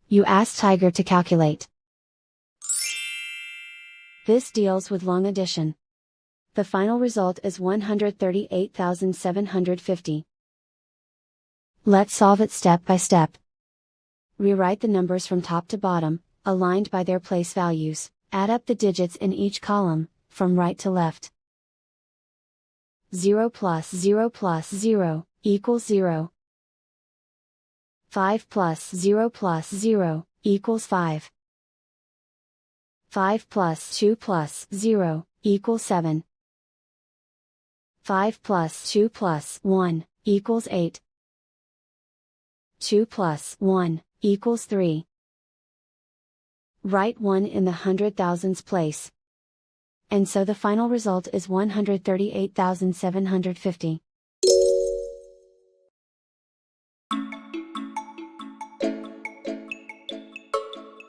You ask Tiger to calculate. This deals with long addition. The final result is 138,750. Let's solve it step by step. Rewrite the numbers from top to bottom, aligned by their place values. Add up the digits in each column, from right to left. 0 plus 0 plus 0 equals 0. 5 plus 0 plus 0 equals 5. 5 plus 2 plus 0 equals 7. 5 plus 2 plus 1 equals 8. 2 plus 1 equals 3. Write 1 in the hundred thousands place. And so the final result is 138,750.